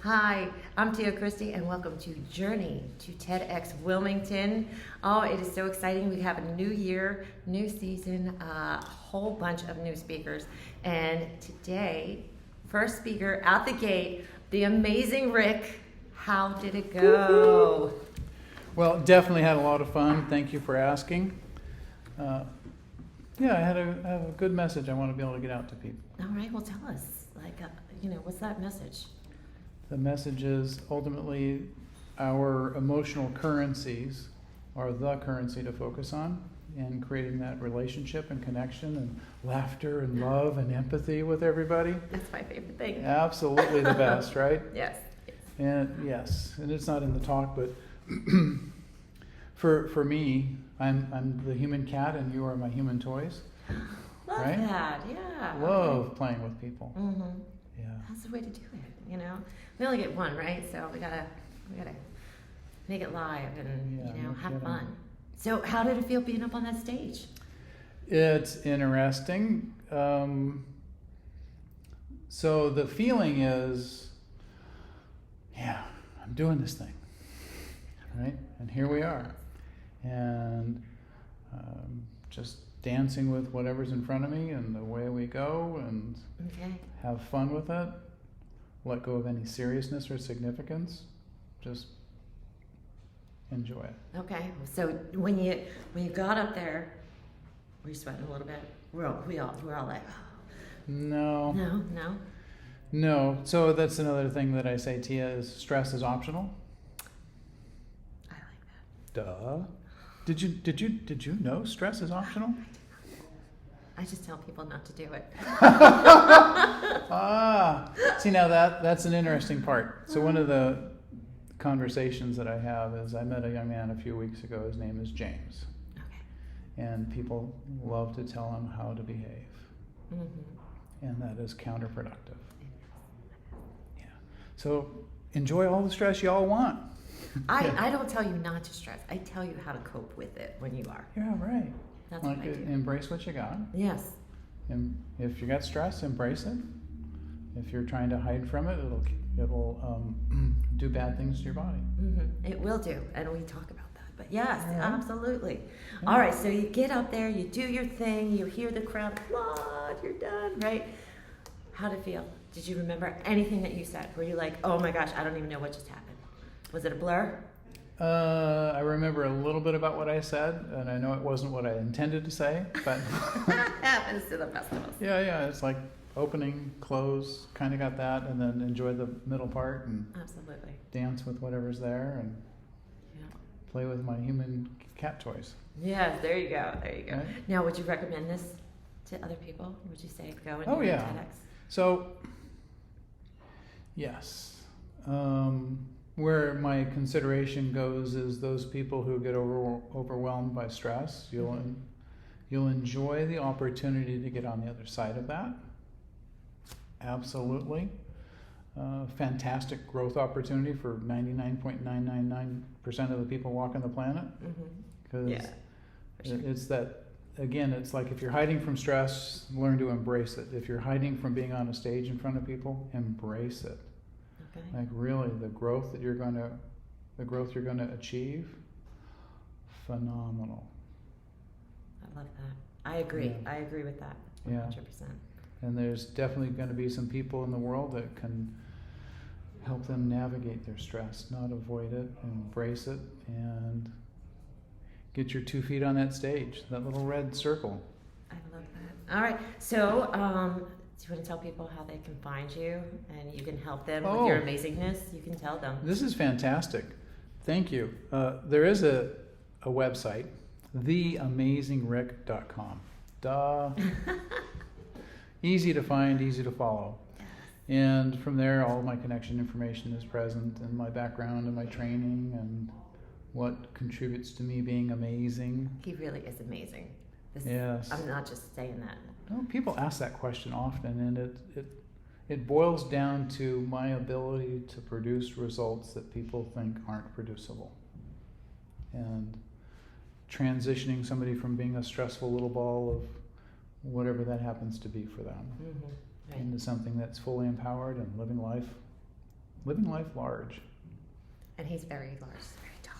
Hi, I'm Tia Cristy, and welcome to Journey to TEDx Wilmington. Oh, it is so exciting. We have a new year, new season, a whole bunch of new speakers. And today, first speaker out the gate, the amazing Rick. How did it go? Well, definitely had a lot of fun. Thank you for asking. I have a good message I want to be able to get out to people. All right, well, tell us. What's that message? The message is ultimately our emotional currencies are the currency to focus on, and creating that relationship and connection and laughter and love and empathy with everybody. That's my favorite thing. Absolutely the best, right? Yes. And yes, and it's not in the talk, but for me, I'm the human cat and you are my human toys. Love right? that, yeah. Love playing with people. Mm-hmm. Yeah. That's the way to do it, you know. We only get one, right? So we gotta make it live and have fun. So how did it feel being up on that stage? It's interesting. So the feeling is, I'm doing this thing, right? And here we are, and just dancing with whatever's in front of me, and away we go, and have fun with it. Let go of any seriousness or significance. Just enjoy it. Okay. So when you got up there, were you sweating a little bit? We're all like, No. So that's another thing that I say, Tia, is stress is optional. I like that. Duh. Did you know stress is optional? I just tell people not to do it. See, now that's an interesting part. So one of the conversations that I have is I met a young man a few weeks ago. His name is James. Okay. And people love to tell him how to behave. Mm-hmm. And that is counterproductive. Yeah. So enjoy all the stress y'all want. I don't tell you not to stress. I tell you how to cope with it when you are. Yeah, right. That's what I do. Embrace what you got. Yes. And if you got stress, embrace it. If you're trying to hide from it, it'll do bad things to your body. Mm-hmm. It will do, and we talk about that. But yes, absolutely. Yeah. All right, so you get up there, you do your thing, you hear the crowd applaud, you're done, right? How'd it feel? Did you remember anything that you said? Were you like, oh my gosh, I don't even know what just happened? Was it a blur? I remember a little bit about what I said, and I know it wasn't what I intended to say, but that happens to the best of us. Yeah, it's like opening, close, kind of got that, and then enjoy the middle part and absolutely dance with whatever's there and play with my human cat toys. Yes, there you go. Right? Now, would you recommend this to other people? Would you say go and do TEDx? So, yes. Where my consideration goes is those people who get overwhelmed by stress. You'll enjoy the opportunity to get on the other side of that. Absolutely. Fantastic growth opportunity for 99.999% of the people walking the planet. Because it's that, again, it's like if you're hiding from stress, learn to embrace it. If you're hiding from being on a stage in front of people, embrace it. Okay. Like really, the growth you're going to achieve, phenomenal. I love that. I agree. Yeah. I agree with that 100%. Yeah. And there's definitely going to be some people in the world that can help them navigate their stress, not avoid it, embrace it, and get your 2 feet on that stage, that little red circle. I love that. All right. So, do you want to tell people how they can find you and you can help them with your amazingness? You can tell them. This is fantastic. Thank you. There is a website, theamazingrick.com. Duh. Easy to find, easy to follow. Yes. And from there, all my connection information is present, and my background and my training and what contributes to me being amazing. He really is amazing. Yes. I'm not just saying that. No, people ask that question often, and it boils down to my ability to produce results that people think aren't producible. And transitioning somebody from being a stressful little ball of whatever that happens to be for them into something that's fully empowered and living life living life large. And he's very large. He's very tall.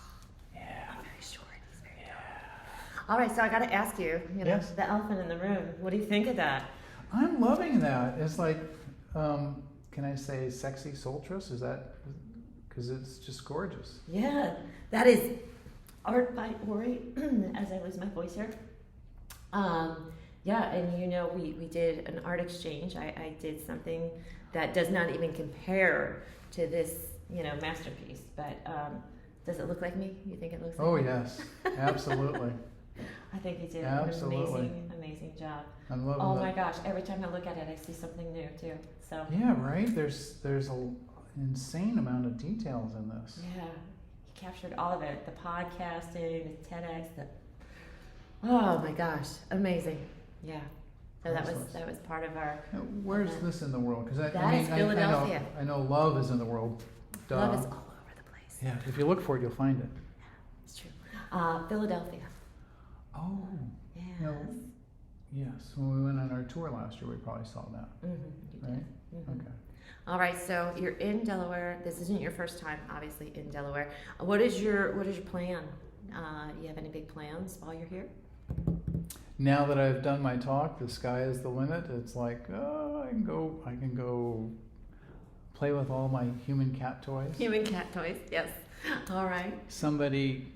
Yeah. I'm very short. He's very tall. All right, so I got to ask you, Yes. the elephant in the room. What do you think of that? I'm loving that. It's like, can I say sexy sultress? Is that, because it's just gorgeous. Yeah, that is art by Ori, as I lose my voice here. Yeah, and we did an art exchange. I did something that does not even compare to this, masterpiece. But does it look like me? You think it looks like me? Oh, yes, absolutely. I think you did Absolutely. an amazing job. I'm loving Oh that. my gosh, every time I look at it, I see something new too. So Yeah, right? There's an insane amount of details in this. yeah, he captured all of it. The podcasting, the TEDx, oh my gosh, amazing. Yeah. So that was part of our. Now, where's this in the world? Because That is Philadelphia. I know love is in the world. Duh. Love is all over the place. Yeah, if you look for it, you'll find it. It's true. Philadelphia. Oh. Yes. No. Yes. When we went on our tour last year, we probably saw that. Mm-hmm. Right? Mm-hmm. Okay. All right. So you're in Delaware. This isn't your first time, obviously, in Delaware. What is your plan? You have any big plans while you're here? Now that I've done my talk, the sky is the limit. It's like, oh, I can go play with all my human cat toys. Human cat toys. Yes. All right. Somebody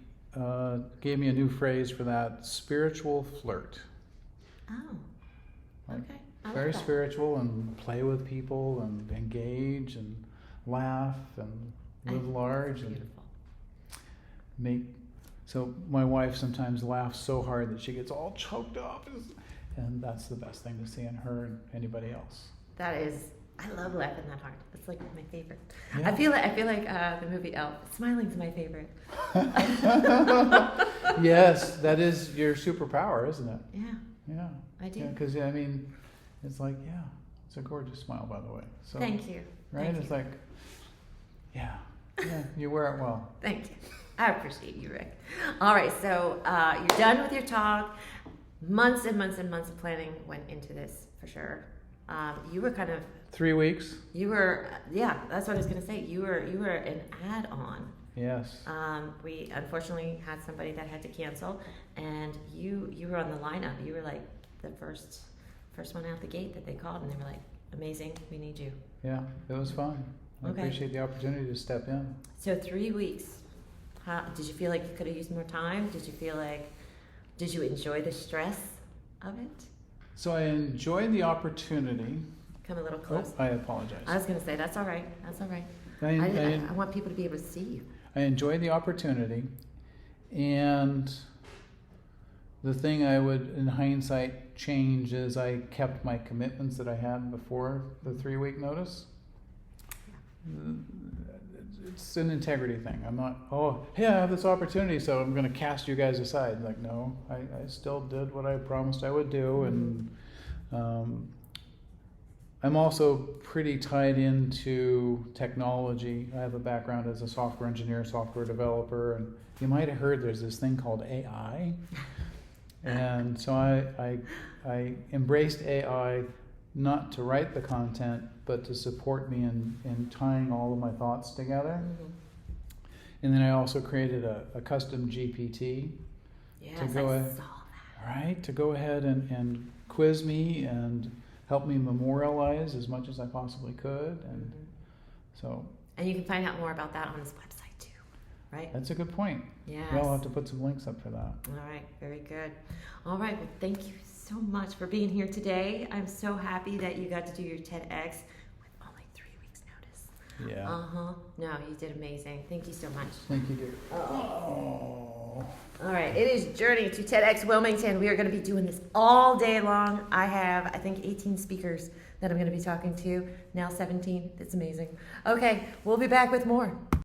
gave me a new phrase for that: spiritual flirt. Oh. Like, Okay. I very like that. spiritual, and play with people and engage and laugh and live large and Beautiful. make. So my wife sometimes laughs so hard that she gets all choked up, and that's the best thing to see in her and anybody else. That is. I love laughing that hard. It's like my favorite. Yeah. I feel like the movie Elf. Smiling's my favorite. Yes, that is your superpower, isn't it? Yeah, Yeah. I do. Because it's like, it's a gorgeous smile, by the way. So, Thank you. right? Thank It's you. like, yeah, you wear it well. Thank you. I appreciate you, Rick. All right, so you're done with your talk. Months and months and months of planning went into this, for sure. You were kind of. 3 weeks. You were, that's what I was going to say. You were an add-on. Yes. We unfortunately had somebody that had to cancel, and you were on the lineup. You were like the first one out the gate that they called, and they were like, "Amazing, we need you." Yeah, it was fun. I Okay. appreciate the opportunity to step in. So 3 weeks. Did you feel like you could have used more time? Did you enjoy the stress of it? So I enjoyed the opportunity. Come a little close. I apologize. I was going to say, that's all right. That's all right. I I want people to be able to see you. I enjoyed the opportunity, and the thing I would, in hindsight, change is I kept my commitments that I had before the 3-week notice. It's an integrity thing. I'm not, hey, I have this opportunity, so I'm going to cast you guys aside. Like, no, I still did what I promised I would do, and I'm also pretty tied into technology. I have a background as a software engineer, software developer, and you might have heard there's this thing called AI. And so I embraced AI not to write the content, but to support me in tying all of my thoughts together. Mm-hmm. And then I also created a custom GPT Yes, to go I ahead, saw that. right, to go ahead and quiz me and help me memorialize as much as I possibly could. And so And you can find out more about that on his website too, right? that's a good point. Yes. Yeah, I'll have to put some links up for that. All right, very good. All right, well, thank you so much for being here today. I'm so happy that you got to do your TEDx with only 3 weeks' notice. Yeah. No, you did amazing. Thank you so much. Thank you, dear. All right, it is Journey to TEDx Wilmington. We are going to be doing this all day long. I have, I think, 18 speakers that I'm going to be talking to. Now 17. It's amazing. Okay, we'll be back with more.